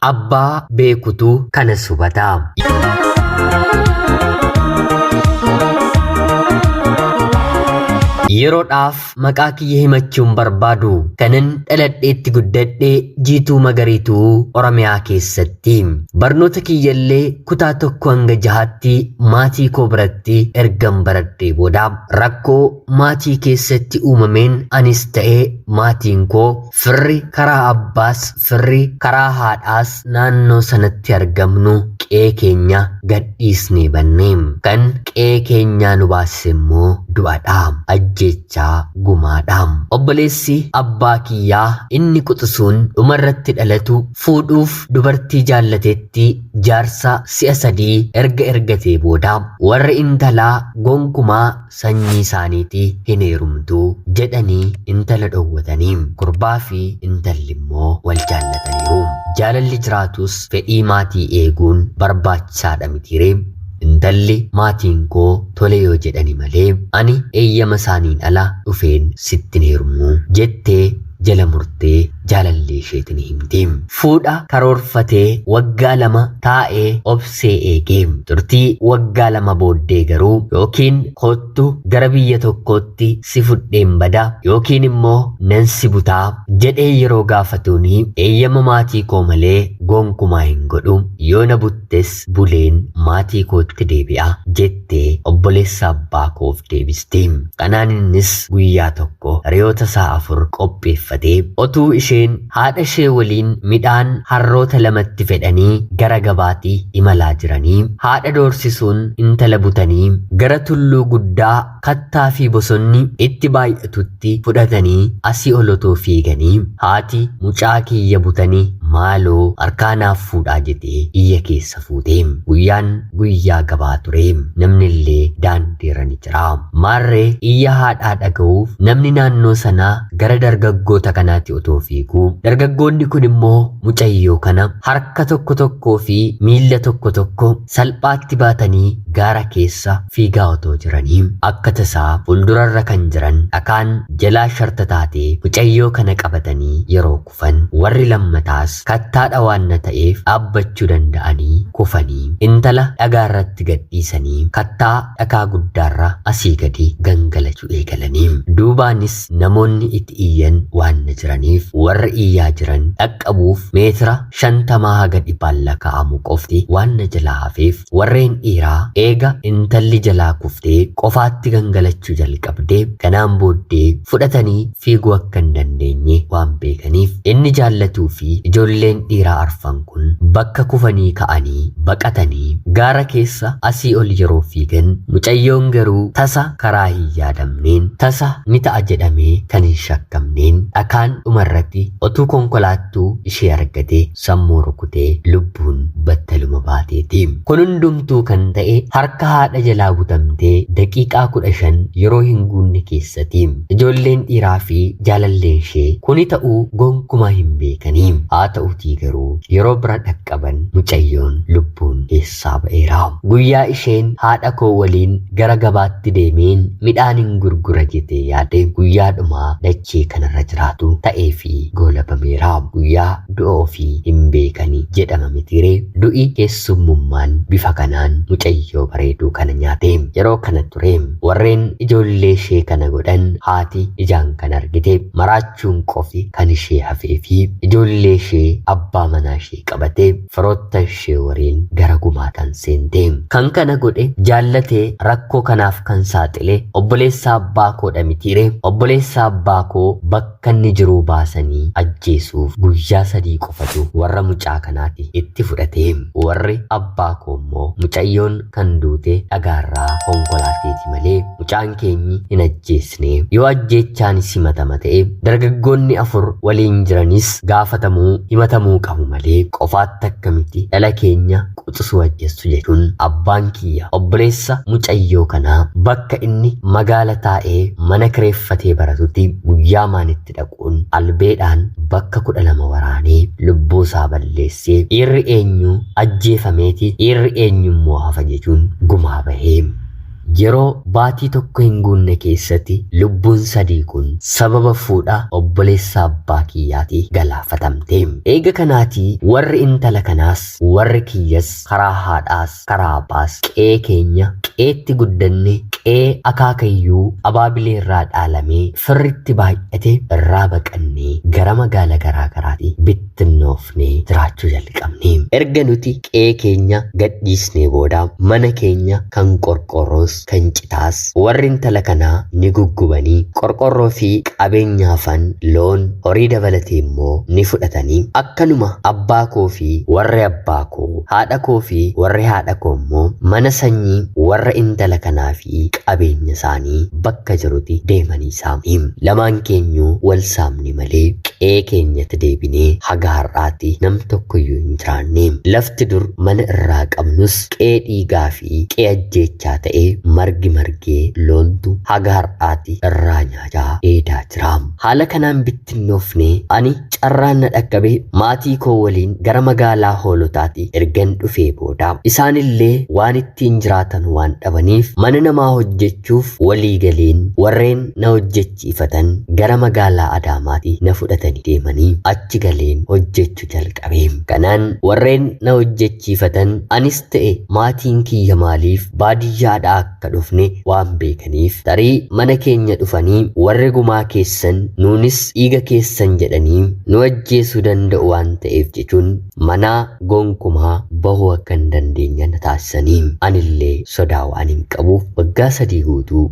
Abbaa beekutu kana subata. Yeroodhaaf maqaa kiyya himachuun barbaadu kanan dhaladheetti guddadhee Jiituu Magariituu Oromiyaa keessatti barnoota kiyyallee kutaa 1 hanga 6tti maatii koo biratti ergan baradhee booda rakkoo maatii keessatti uumameen anis ta'ee maatiin koo firri karaa abbaas firri karaa haadhaas naannoo sanatti argamnu qe'ee keenya gadhiisnee bannee kan qe'ee keenyaa nu baase immoo du'adha. Jechaa gumaadhaam. Obboleessi abbaa kiyyaa inni quxisuun dhumarratti dhalatu fuudhuuf dubartii jaallatetti jaarsa si'a 3 erga ergatee booda warri intalaa gonkumaa sanyii isaaniitii hin heerumtu jedhanii intala dhowwatanii gurbaa fi intalli immoo wal jaallataniiru. Jaalalli jiraatus fedhii maatii eeguun barbaachisaadha mitiiree. Intalli maatiin koo tole yoo jedhani malee ani eeyyama isaaniin ala dhufeen sittin heerumu jettee jala murtee jaalallee isheetiin himte. Fuudha karoorfatee waggaa 2 taa'ee obsee eegee turtii waggaa 2 booddee garuu yookiin kottu gara biyya tokkootti si fudheen bada yookiin immoo nan si butaa jedhee yeroo gaafatuuni eeyyama maatii koo malee gonkumaa hin godhu yoo na buttes buleen maatii kootti deebi'a jettee obboleessa abbaa koof deebiste. Kanaan innis guyyaa tokko hiriyoota isaa 4 qopheeffatee otuu isheen haadha ishee waliin midhaan harroota 2tti fedhanii gara gabaatti imalaa jiranii haadha doorsisuun intala butanii gara tulluu guddaa kattaa fi bosonni itti baay'atutti fudhatanii asii ol otoo fiiganii haati mucaa kiyya butanii maaloo harkaanaaf fuudhaa jedhee iyya keessa fuutee guyyaan guyyaa gabaa ture namni illee daandiirra ni jira. Maarree iyya haadhaa dhaga'uuf namni naannoo sanaa gara dargaggoota kanaatti otoo fiiguu dargaggoonni kun immoo mucayyoo kana harka tokko fi miilla tokko salphaatti baatanii gaara keessa fiigaa otoo jiranii akka tasaa fuuldurarra kan jiran dhakaan jalaa sharta taatee mucayyoo kana qabatanii yeroo kufan warri lammataas kattaadha waan ta'eef dhaabbachuu danda'anii kufanii intala dhagaarratti gadhiisanii kattaa dhakaa guddaarra asii gadi gangalachuu eegalanii duubaanis namoonni itti iyyan waan jiraniif warra iyyaa jiran dhaqqabuuf meetira 50 haga 100 lakkaa'amu qofti waan jalaa hafeef warreen dhiiraa eega intalli jalaa kuftee qofaatti gangalachuu jalqabdee kanaan booddee fudhatanii fiiguu akka hin dandeenye waan beekaniif inni jaallatuu fi ijoolleen dhiiraa arfan kun bakka kufanii ka'anii baqatanii gaara keessa asii ol yeroo fiigan mucayyoon garuu tasa karaa hin yaadamneen tasa ni ta'a jedhamee kan hin shakkamneen dhakaan dhumarratti otuu konkolaattuu ishee argatee sammuu rukutee lubbuun battaluma baateeti. Kun hundumtuu kan ta'e harka haadha jalaa butamtee daqiiqaa 15 yeroo hin guunne keessatti ijoolleen dhiiraa fi jaalalleen ishee kuni ta'uu gonkumaa hin beekanii haa ta'utii garuu yeroo bira dhaqqaban mucayyoon lubbuun keessaa ba'eera. Guyyaa isheen haadha koo waliin gara gabaatti deemeen midhaan hin gurgura jettee yaade guyyaadhuma dachee kanarra jiraatu ta'ee fi goolabameera. Guyyaa du'a ofii hin beekanii jedhama mitiiree du'i keessummummaan bifa kanaan mucayyoo bareeduu kana nyaate. Yeroo kana ture warreen ijoollee ishee kana godhan haati ijaan kan argite maraachuun qofi kan ishee hafee fi ijoollee ishee abbaa manaa ishee qabatee firoota ishee waliin gara gumaataan seente. Kan kana godhe jaallatee rakkoo kanaaf kan saaxile obboleessa abbaa koodha mitiiree obboleessa abbaa koo bakka inni jiruu baasanii ajjeesuuf guyyaa 3 qofatu warra mucaa kanaati itti fudhatee warri abbaa koo immoo mucayyoon kan duute dhagaarraa konkolaateeti malee mucaan keenyi hin ajjeesne yoo ajjeechaan simatama ta'e dargaggoonni 4 waliin jiranis gaafatamuu himatamuu qabu malee qofaatti akkamitti dhala keenya quxisuu ajjeessu jechuun abbaan kiyya obboleessa mucayyoo kanaa bakka inni magaala taa'ee mana kireeffatee baratutti guyyaa maanitti dhaquun albeedhaan bakka 12 waraanee lubbuu isaa balleessee dhiirri eenyu ajjeefameeti dhiirri eenyummoo hafa jechuun gumaa bahee yeroo baatii tokko hin guunne keessatti lubbuun sadii kun sababa fuudha obboleessa abbaa kiyyaatii galaafatamte. Eega kanaatii warri intala kanaas warri kiyyas karaa haadhaas karaa abbaas qe'ee keenya qe'eetti guddanne qe'ee akaakayyuu abaabilee irraa dhaalamee firritti baay'ate irraa baqannee gara magaala garaa garaatti bittinnoofnee jiraachuu jalqabne. Erga nuti qe'ee keenya gadhiisnee booda mana keenya kan qorqorroos kan citaas warri intala kanaa ni guggubanii qorqorroo fi qabeenyaafan loon horii dabalatee immoo ni fudhatanii akkanuma abbaa koo fi warri abbaa koo haadha koo fi warri haadha koo immoo mana sanyii warra intala kanaa fi qabeenya isaanii bakka jirutti deemanii saamanii lamaan keenyuu wal saamne malee qe'ee keenyatti deebinee haga har'aatti nam tokkoyyuu hin jiraanne. Lafti dur mana irraa qabnus qe'ee dhiigaa fi qe'ee ajjeechaa ta'ee margi margee loontu haga har'aatti irraa nyaataa dheedaa jira. Haala kanaan bittinnoofnee ani carraan na dhaqqabee maatii koo waliin gara magaalaa hoolotaatti ergan dhufee booda isaanillee waan ittiin jiraatan waan dhabaniif mana namaa hojjechuuf walii galeen warreen na hojjechiifatan gara magaalaa Adaamaatti na fudhatanii deemanii achi galeen hojjechuu jalqabe. Kanaan warreen na hojjechiifatan anis ta'e maatiin kiyya maaliif baadiyyaadhaa akka dhufne waan beekaniif tarii mana keenya dhufanii warri gumaa keessan nuunis dhiiga keessan jedhanii nu ajjeesuu danda'u waan ta'eef jechuun manaa gonkumaa bahuu akka hin dandeenye na taasisanii anillee sodaa waan hin qabuuf waggaa 3 guutuu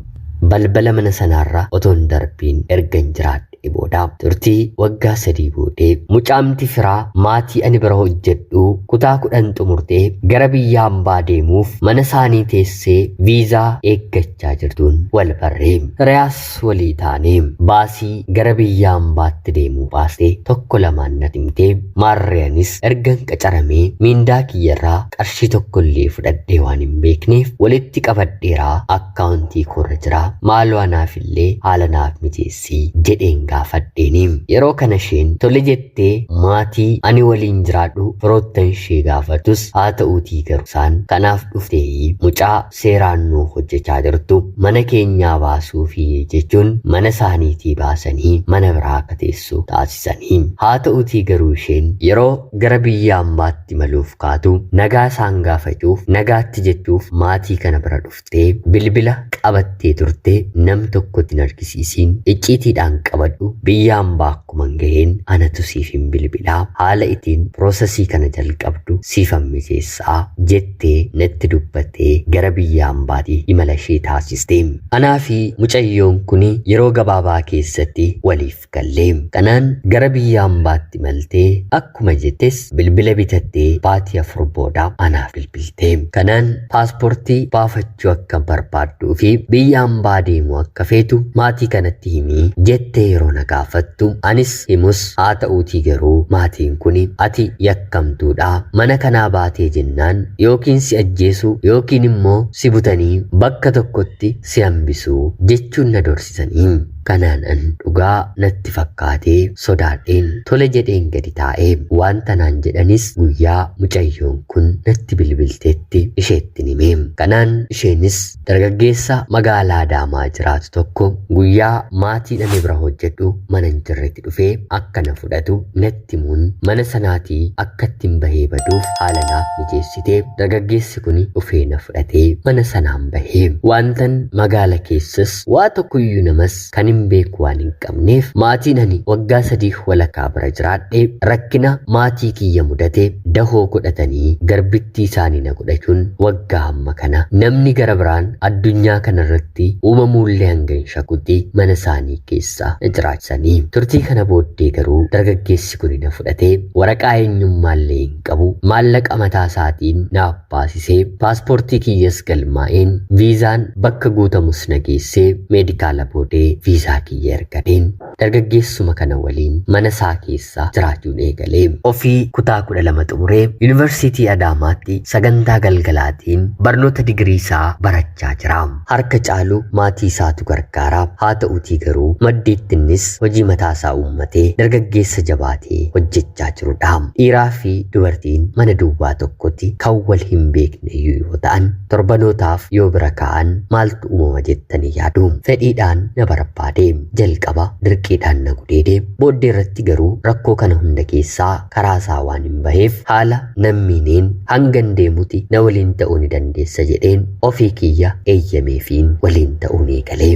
balbala mana sanaarraa otoo hin darbiin ergan jiraadhe booda turtii waggaa 3 boodee mucaamti firaa maatii ani bira hojjedhu kutaa 10 xumurtee gara biyya hambaa deemuuf mana isaanii teessee viizaa eeggachaa jirtuun wal barree hiriyaas walii taanee baasii gara biyya hambaatti deemuu baastee tokko lamaan na timtee maarreenis ergan qacaramee miindaa kiyyarraa qarshii tokkollee fudhadhee waan hin beekneef walitti qabadheeraa akkaawuntii koorra jira maaloo anaafillee haala naaf mijeessii jedheen gaafadheeniim. Yeroo kana isheen tole jettee maatii ani waliin jiraadhu firoottan ishee gaafatus haa ta'uutii garuu isaan kanaaf dhuftee mucaa seeraan nu hojjechaa jirtu mana keenyaa baasuu fi jechuun mana isaaniitii baasanii mana biraa akka teessu taasisanii. Haa ta'uutii garuu isheen yeroo gara biyya hambaatti maluuf kaatu nagaa isaan gaafachuuf nagaatti jechuuf maatii kana bira dhuftee bilbila qabattee turte nam tokkotti hin argisiisiin icciitiidhaan qabadhu biyya hambaa akkuman ga'een anatu siif hin bilbilaa haala ittiin piroosesii kana jalqabdu siifan mijeessaa jettee natti dubbattee gara biyya hambaatti imala ishee taasiste. Anaa fi mucayyoon kun yeroo gabaabaa keessatti waliif gallee kanaan gara biyya hambaatti maltee akkuma jettes bilbila bitattee baatii 4 booda anaaf bilbilte. Kanaan paaspoortii baafachuu akka barbaadduu fi biyya hambaa deemuu akka feetu maatii kanatti himii jettee yeroo na gaafattu anis himus haa ta'uutii garuu maatiin kun ati yakkamtuudha mana kanaa baatee jennaan yookiin si ajjeesu yookiin immoo si butanii bakka tokkotti si hambisuu jechuun na dorsisanii. Kanaan an dhugaa natti fakkaatee sodaadheen tole jedheen gadi taa'ee waan tanaan jedhanis guyyaa mucayyoon kun natti bilbilteetti isheetti himee. Kanaan isheenis dargaggeessa magaalaa Adaamaa jiraatu tokko guyyaa maatii ani bira hojjedhu mana hin jirretti dhufee akka na fudhatu natti himuun mana sanaatii akka ittiin bahee baduuf haala naaf mijeessitee dargaggeessi kun dhufee na fudhatee mana sanaan bahee. Waantan magaala keessas waa tokkoyyuu namas kan beeku waan hin qabneef maatiin ani waggaa 3 walakkaa bira jiraadhe rakkina maatii kiyya mudate dahoo godhatanii garbittii isaanii na godhachuun waggaa hamma kana namni gara biraan addunyaa kanarratti uumamuullee hanga hin shakutti mana isaanii keessa na jiraachisanii. Turtii kana booddee garuu dargaggeessi kun na fudhatee waraqaa eenyummaallee hin qabu maallaqa mataa isaatiin naaf baasisee paaspoortii kiyyas galmaa'een viizaan bakka guutamus na geessee meedikaala boodee viizaa kiyya ergadheen dargaggeessuma kana waliin mana isaa keessa jiraachuun eegalee ofii kutaa 12 xumuree yuunivarsiitii Adaamaatti sagantaa galgalaatiin barnoota digirii isaa barachaa jira. Harka caalu maatii isaatu gargaara. Haa ta'uutii garuu maddeettinnis hojii mataa isaa uummatee dargaggeessa jabaatee hojjechaa jirudha. Dhiiraa fi dubartiin mana duwwaa tokkotti kan wal hin beekne yoo ta'an torbanootaaf yoo bira ka'an maaltu uumama jettanii yaadu? Fedhiidhaan na barbaade, jalqaba dirqiidhaan na gudeede, booddee irratti garuu rakkoo kana hunda keessaa karaa isaa waan hin baheef haala nammiineen hangan deemuti na waliin ta'uu ni dandeessa jedheen ofii kiyya eeyyameefiin waliin ta'uu ni eegalee.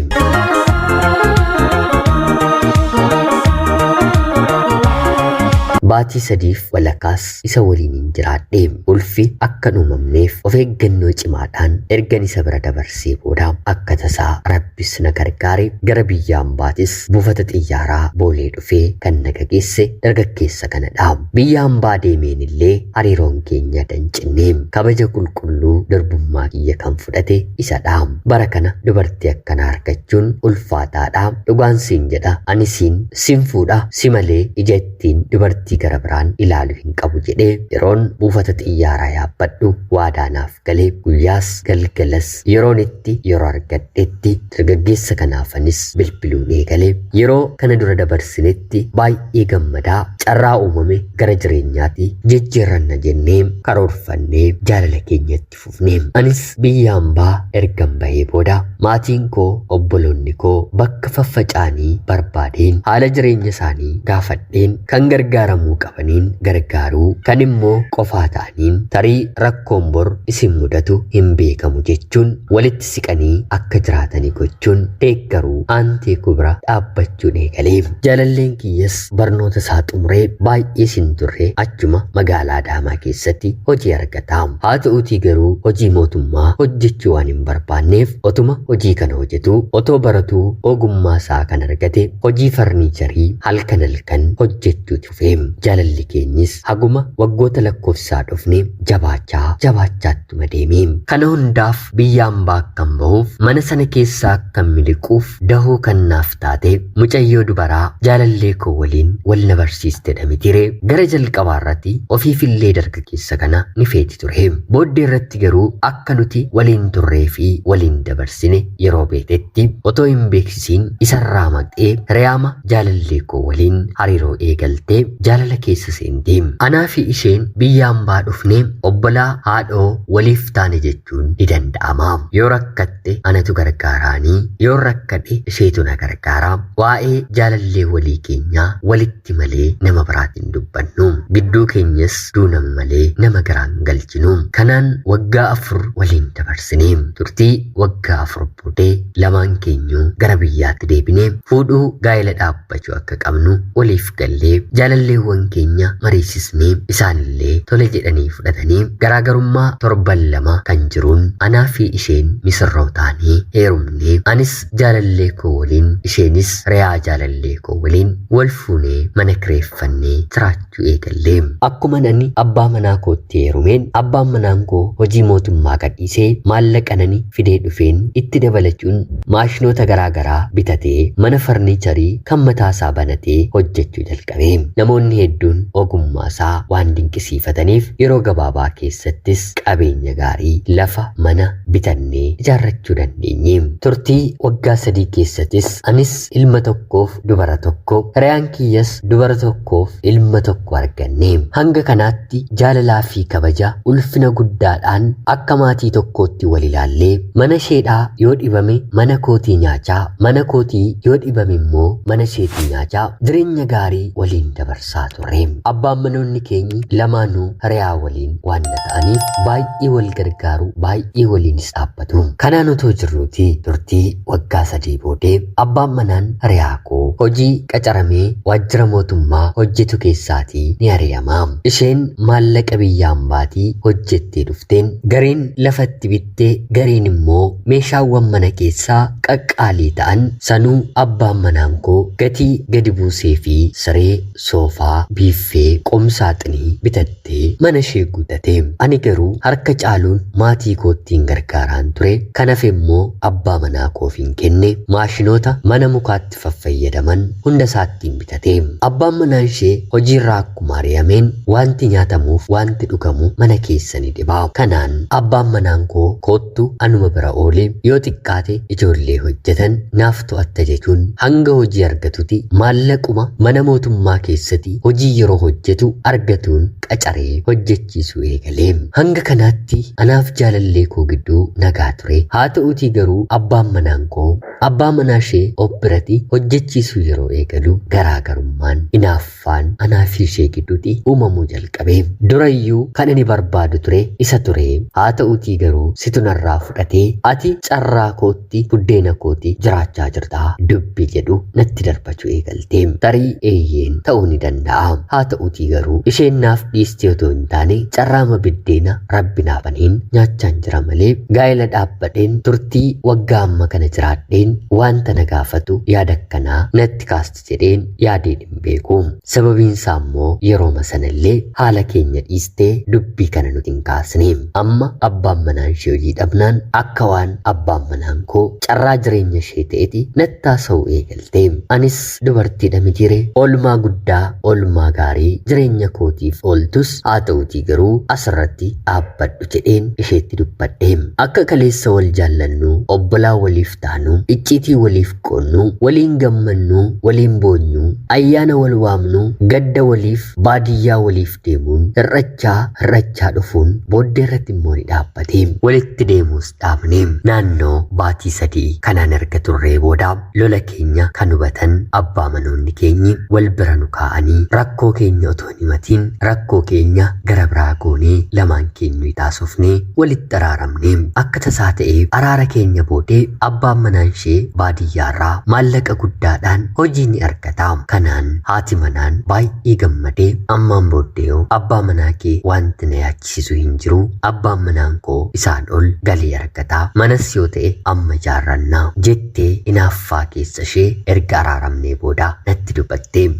Baatii 3 walakkaas isa waliin jiraadhe. Ulfi akka uumamneef of eeggannoo cimaadhaan ergan isa bira dabarsee booda akka tasaa Rabbis na gargaare gara biyya Ambaatis buufata xiyyaaraa Boolee dhufee kan na geesse dargaggeessa kanadha. Biyya Ambaa deemeen illee hariiroon keenya dancinnee kabaja qulqulluu darbummaa kiyya kan fudhate isadha. Bara kana dubartii akkana argachuun ulfaataadha. Dhugaan siin jedha ani siin fuudha si malee ija ittiin dubartii gara biraan ilaalu hin qabu jedhee yeroon buufata xiyyaaraa yaabbadhu waadaanaaf galee guyyaas galgalas yeroon itti yeroo argadhetti dargaggeessa kanaafanis bilbiluun eegalee yeroo kana dura dabarsinetti baay'ee gammadaa carraa uumame gara jireenyaatti jijjiirranna jennee karoorfannee jaalala keenyatti fufnee anis biyya Ambaa ergan bahee booda maatiin koo obboloonni koo bakka faffaca'anii barbaadeen haala jireenya isaanii gaafadheen kan gargaaramu qabaniin gargaaruu kan immoo qofaa ta'aniin tarii rakkoon bor isin mudatu hin beekamu jechuun walitti siqanii akka jiraatanii gochuun deeggaruu aantee kubra dhaabbachuun eegalee. Jaalalleen kiyyas barnoota isaa xumuree baay'ee sin turre achuma magaalaa Adaamaa keessatti hojii argata. Haa ta'uutii garuu hojii mootummaa hojjechuu waan hin barbaanneef otuma hojii kana hojjetu otoo baratuu ogummaa isaa kan argate hojii farniicharii halkan hojjechuu tufe. Jaalalli keenyis haguma waggoota lakkoofsaa dhufne jabaachaatti deeme. Kana hundaaf biyya Ambaa akkan bahuuf mana sana keessaa akkan miliquuf dahoo kan naaf taate mucayyoo dubaraa jaalallee koo waliin wal na barsiistedha mitire. Gara jalqabaa irratti ofiifillee dargaggeessa kana ni feeti ture. Booddee irratti garuu akka nuti waliin turree fi waliin dabarsine yeroo beetetti otoo hin beeksisiin isarraa maqxee hiriyaama jaalallee koo waliin hariiroo eegaltee jaalala keessa seentee anaa fi isheen biyya Ambaa dhufnee obbolaa haadhoo waliif taane jechuun ni danda'ama. Yoo rakkatte anatu gargaaraanii yoo rakkadhe isheetu na gargaara. Waa'ee jaalallee walii keenyaa walitti malee nama biraatiin dubbannu gidduu keenyas duunama malee nama garaan galchinu. Kanaan waggaa 4 waliin dabarsine. Turtii waggaa 4 boodee lamaan keenyu gara biyyaatti deebine fuudhuu gaa'ela dhaabbachuu akka qabnu waliif gallee jaalalleewwan keenya mariisisnee isaanillee tole jedhanii fudhatanii garaagarummaa 7 kan jiruun anaa fi isheen misirroo taanii heerumnee anis jaalallee koo waliin isheenis reyaa jaalallee koo waliin wal fuunee mana kireeffannee jiraachuu eegallee. Akkuma ani abbaa manaa kootti heerumeen abbaan manaan koo hojii mootummaa gadhiisee maallaqa nani fidee dhufeen itti dabalachuun maashinoota garaagaraa bitatee mana farniicharii kan mataasaa banatee hojjechuu jalqabe. Namoonni hedduun ogummaa isaa waan dinqisiifataniif yeroo gabaabaa keessattis qabeenya gaarii lafa mana bitannee ijaarrachuu dandeenye. Turtii waggaa 3 keessattis anis ilma tokkoof dubara tokko hiriyaan kiyyas dubara tokkoof ilma tokko arganne. Hanga kanaatti jaalalaa fi kabaja ulfina guddaadhaan akka maatii tokkootti wal ilaallee mana isheedhaa yoo dhibame mana kootii nyaachaa mana kootii yoo dhibame immoo mana isheetii nyaachaa jireenya gaarii waliin dabarsaa turre. Abbaan manoonni keenyi lamaanuu hiriyaa waliin waan ta'aniif baay'ee wal gargaaru baay'ee waliinis dhaabbatu. Kanaan otoo jirruuti turtii waggaa 3 boodee abbaan manaan hiriyaa koo hojii qacaramee waajjira mootummaa hojjetu keessaatii ni ari'ama. Isheen maallaqa biyya Ambaatii hojjettee dhufteen gariin lafatti bittee gariin immoo meeshaawwan mana keessaa qaqqaalii ta'an sanuu abbaan manaan koo gatii gadi buusee fi siree soofaa biiffee qomsaaxinii bitattee mana ishee guutate. Ani garuu harka caaluun maatii koottiin gargaara. gargaaraan ture. Kanaaf immoo abbaa manaa koofiin kenne maashinoota mana mukaatti fayyadaman hunda isaattiin bitate. Abbaan manaa ishee hojiirraa akkuma ari'ameen wanti nyaatamuuf wanti dhugamu mana keessa ni dhiba. Kanaan abbaan manaan koo koottu anuma bira oolee yoo xiqqaate ijoollee hojjetan naaf to'atta jechuun hanga hojii argatutti maallaquma mana mootummaa keessatti hojii yeroo hojjetu argatuun qacaree hojjechiisuu eegalee. Hanga kanaatti anaaf jaalallee koo gidduu nagaa ture. Haa ta'uutii garuu abbaan manaan koo abbaa manaa ishee obbiratti hojjechiisuu yeroo eegalu garaagarummaan hinaaffaan anaa fi ishee gidduutti uumamuu jalqabe. Durayyuu kan inni barbaadu ture isa ture. Haa ta'uutii garuu situ narraa fudhatee ati carraa kootti buddeena kootti jiraachaa jirta dubbi jedhu natti darbachuu eegalte. Tarii eeyyeen ta'uu ni danda'a. Haa ta'uutii garuu isheen naaf dhiistee otoo hin taane carraama buddeena rabbi naafaniin nyaachaan jira malee gaa'ela dhaabbadheen turtii waggaa amma kana jiraadheen wanta na gaafatu yaada akkanaa natti kaasti jedheen yaadeen hin beeku. Sababiin isaa immoo yerooma sanallee haala keenya dhiistee dubbii kana nuti hin kaasne. Amma abbaan manaan ishee hojii dhabnaan akka waan abbaan manaan koo carraa jireenya ishee ta'etti natti haasa'uu eegalte. Anis dubartiidha mitiire oolmaa guddaa oolmaa gaarii jireenya kootiif ooltus haa ta'uutii garuu asirratti dhaabbadhu jedheen isheetti dubbadhe. Akka kaleessa wal jaallannu obbolaa waliif taanu icciitii waliif qoonnu waliin gammannu waliin boonyu ayyaana wal waamnu gadda waliif baadiyyaa waliif deemuun hir'achaa dhufuun booddee irratti immoo ni dhaabbate. Walitti deemuus dhaabne. Naannoo baatii 3 kanaan erga turree booda lola keenya kan hubatan abbaa manoonni keenyi wal bira nu kaa'anii rakkoo keenya otoo hin himatiin rakkoo keenya gara biraa goonee lamaan keenyu taasofnee walitti araaramne. Akka tasaa ta'ee araara keenya boodee abbaan manaan ishee baadiyyaarraa maallaqa guddaadhaan hojii ni argata. Kanaan haati manaan baay'ee gammadee ammaan booddee abbaa manaa kee wanti na yaachisisu hin jiru abbaan manaan koo isaan ol galii argata manas yoo ta'e amma jaarrannaa jettee hinaaffaa keessa ishee erga araaramnee booda natti dubbatte.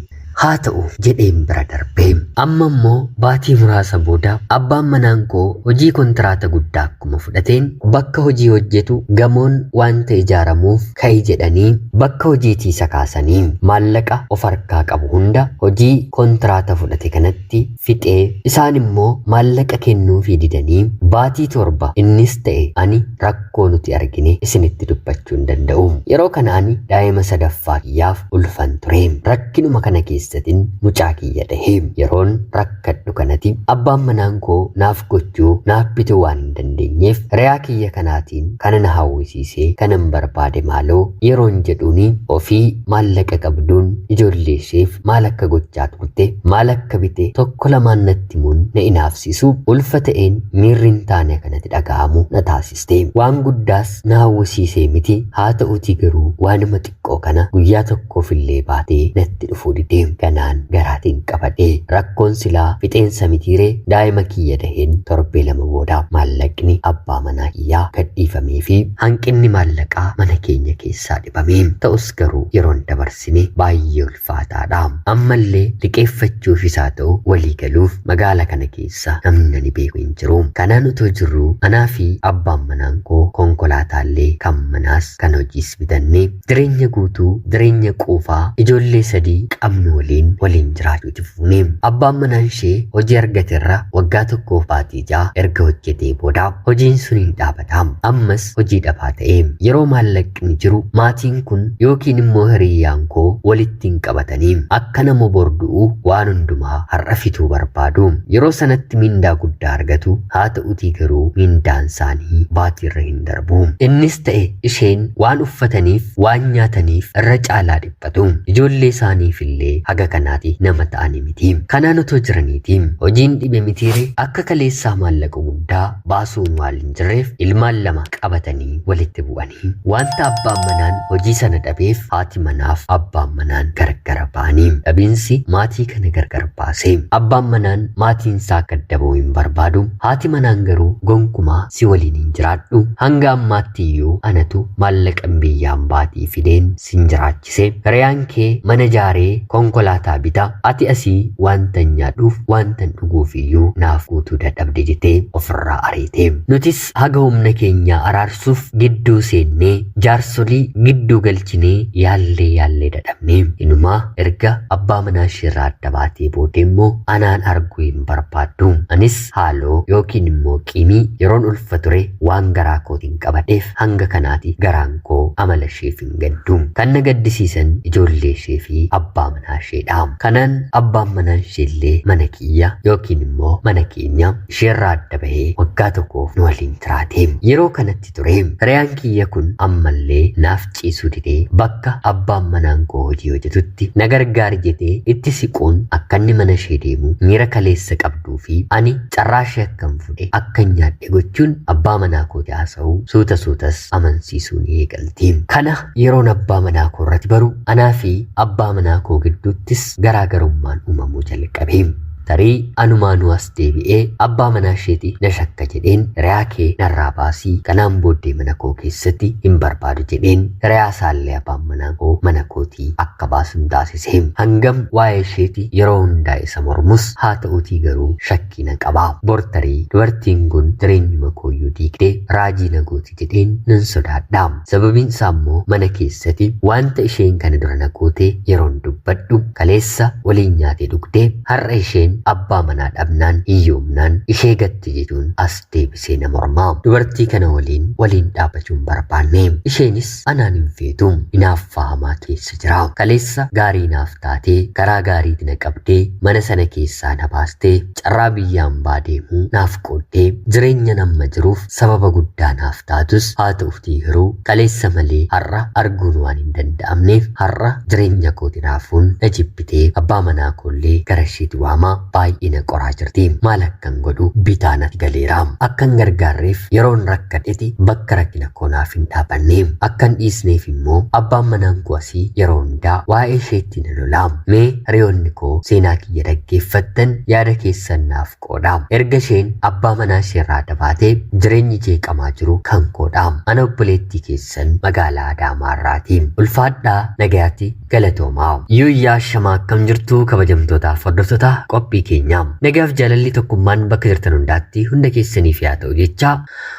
Haa ta'u jedheen bira darbee amma immoo baatii muraasa booda abbaan manaan koo hojii kontiraata guddaa akkuma fudhateen bakka hojii hojjetu gamoon wanta ijaaramuuf ka'ii jedhanii bakka hojiitii isa kaasanii maallaqa of harkaa qabu hunda hojii kontiraata fudhate kanatti fixee isaan immoo maallaqa kennuufii didanii baatii 7 innis ta'e ani rakkoo nuti argine isinitti dubbachuu hin danda'u. Yeroo kana ani daa'ima sadaffaa kiyyaaf ulfan ture. Rakkinuma kana keessatiin mucaa kiyya dhahee yeroon rakkadhu kanatti abbaan manaan koo naaf gochuu naaf bituu waan hin dandeenyeef re'aa kiyya kanaatiin kana na hawwisiisee kanan barbaade maaloo yeroon jedhuuni ofii maallaqa qabduun ijoollee isheef maal akka gochaa turte maal akka bite tokko lamaan natti himuun na inaafsisu ulfa ta'een miirri hin taane kanatti dhaga'amu na taasiste. Waan guddaas na hawwisiisee miti haa ta'uutii garuu waanuma xiqqoo kana guyyaa tokkoofillee baatee natti dhufuu didee kanaan garaatiin qabadhee rakkoon silaa fixeensa mitiiree daa'ima kiyya daheen torbee 2 booda maallaqni abbaa manaa kiyyaa gadhiifamee fi hanqinni maallaqaa mana keenya keessaa dhibame. Ta'us garuu yeroon dabarsine baay'ee ulfaataadha. Ammallee liqeeffachuuf isaa ta'u walii galuuf magaala kana keessa namni ani beeku hin jiru. Kanaan utoo jirru anaa fi abbaan manaan koo konkolaataallee kan manaas kan hojiis bitannee jireenya guutuu jireenya quufaa ijoollee 3 qabnu waliin jiraachuuti fuune. Abbaan manaan ishee hojii argateerra waggaa 1 baatii 6 erga hojjetee booda hojiin sun hin dhaabata. Ammas hojii dhabaa ta'e. Yeroo maallaqni jiru maatiin kun yookiin immoo hiriyyaan koo walitti hin qabatanii akka nama bordu'u waan hundumaa har'a fituu barbaadu. Yeroo sanatti mindaa guddaa argatu haa ta'utii garuu mindaan isaanii baatiirra hin darbu. Innis ta'e isheen waan uffataniif waan nyaataniif irra caalaa dhiphatu. Ijoollee isaaniifillee haga kanaati nama ta'ani miti. Kanaan otoo jiraniiti hojiin dhibe mitiire akka kaleessaa maallaqa guddaa baasuun waan hin jirreef ilmaan 2 qabatanii walitti bu'anii wanta abbaan manaan hojii sana dhabeef haati manaaf abbaan manaan gargar ba'anii dhabiinsi maatii kana gargar baase. Abbaan manaan maatiin isaa gaddabuu hin barbaadu. Haati manaan garuu gonkumaa si waliin hin jiraadhu hanga ammaatti iyyuu anatu maallaqan biyyaan baatii fideen sin jiraachise. Hiriyaan kee mana jaaree konkolaataa konkolaataa bita ati asii wanta nyaadhuuf wanta dhuguuf iyyuu naaf guutuu dadhabde jettee ofirraa ariite. Nutis haga humna keenya araarsuuf gidduu seennee jaarsolii gidduu galchinee yaallee dadhabne. Inumaa erga abbaa manaa ishirraa adda baatee booddee immoo anaan arguu hin barbaaddu. Anis haaloo yookiin immoo qimii yeroon ulfa ture waan garaa kootiin qabadheef hanga kanaati garaan koo amala isheef hin gaddu. Kan na gaddisiisan ijoollee ishee fi abbaa manaa isheedha. Kanaan abbaan manaa isheellee mana kiyya yookiin immoo mana keenya isheerraa adda bahee waggaa tokkoof nu waliin turaate. Yeroo kanatti ture hiriyaan kiyya kun ammallee naaf ciisuu didee bakka abbaan manaan koo hojii hojjetutti na gargaari jedhee itti siquun akka inni mana ishee deemu miira kaleessa qabduu fi ani carraa ishee akkan fuudhe akka nyaadhe gochuun abbaa manaa koo haasa'uu suutas amansiisuu ni eegalti. Kana yeroon abbaa manaa koo irratti baru anaa fi abbaa manaa koo gidduuttis garaagarummaan uumamuu jalqabe. Tarii anumaanuu as deebi'ee abbaa manaa isheeti na shakka jedheen hiriyaa kee narraa baasii kanaan booddee mana koo keessatti hin barbaadu jedheen hiriyaa isaallee abbaan manaa koo mana kootii akka baasun taasise. Hangam waa'ee isheeti yeroo hundaa isa mormus haa ta'uutii garuu shakkii na qaba. Bor tarii dubartiin kun jireenyuma kooyyuu diigdee raajii na gooti jedheen nan sodaadha. Sababiin isaa immoo mana keessatti wanta isheen kana dura na goote yeroon dubbadhu kaleessa waliin nyaatee dhugdee har'a isheen abbaa manaa dhabnaan hiyyoomnaan ishee gatti jechuun as deebisee na mormaa. Dubartii kana waliin dhaabachuun barbaanne. Isheenis anaan hin feetu hinaaffaa hamaa keessa jira. Kaleessa gaarii naaf taatee karaa gaariitti na qabdee mana sana keessaa na baastee carraa biyyaan baadeemuu naaf qooddee jireenya namma jiruuf sababa guddaa naaf taatus haa ta'uutii garuu kaleessa malee har'a arguun waan hin danda'amneef har'a jireenya kooti raafuun na jibbitee abbaa manaa koollee gara isheetti waamaa baay'ee na qoraa jirti. Maal akkan godhu bitaa natti galeera. Akkan gargaarreef yeroon rakkadhetti bakka rakkina koonaaf hin dhaabanne. Akkan dhiisneef immoo abbaan manaan koo asii yeroo hundaa waa'ee isheetti na lola. Mee hiriyoonni koo seenaa kiyya dhaggeeffattan yaada keessan naaf qooda. Erga isheen abbaa manaa isheerraa dabaatee jireenyi jeeqamaa jiru kan koodha. Ana obboleettii keessan magaalaa Adaamaarraati. Ulfaadhaa nagayaatti galatoomaa. Yuuyyaa shamaa akkam jirtu kabajamtootaaf hordoftoota qophii keenya. Nagaaf jaalalli tokkummaan bakka jirtan hundaatti hunda keessaniif yaa ta'u jecha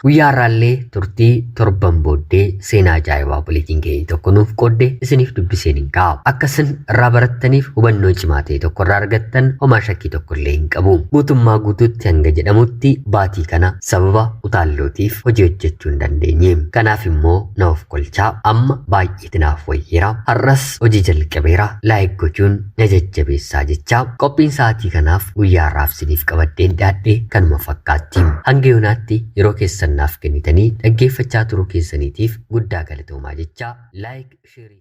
guyyaa har'aallee turtii torban booddee seenaa ajaa'ibaa obboleettiin keenya tokko nuuf qoodde isiniif dubbiseen hin kaa'u. Akka isin irraa barattaniif hubannoo cimaa ta'e tokko irraa argattan homaa shakkii tokko illee hin qabu. Guutummaa guutuutti hanga jedhamutti baatii kana sababa utaallootiif hojii hojjechuu hin dandeenye. Kanaaf immoo na of kolchaa amma baay'eeti naaf wayyeera. Har'as hojii jalqabeera. Laayik gochuun na jajjabeessaa jecha qophiin sa'aatii kanaaf guyyaa har'aaf isiniif qabaddeen dhiyaadhe kanuma fakkaatti. Hanga yoonaatti yeroo keessan naaf kennitanii dhaggeeffachaa turuu keessaniitiif guddaa galatoomaa jecha laayik sheerii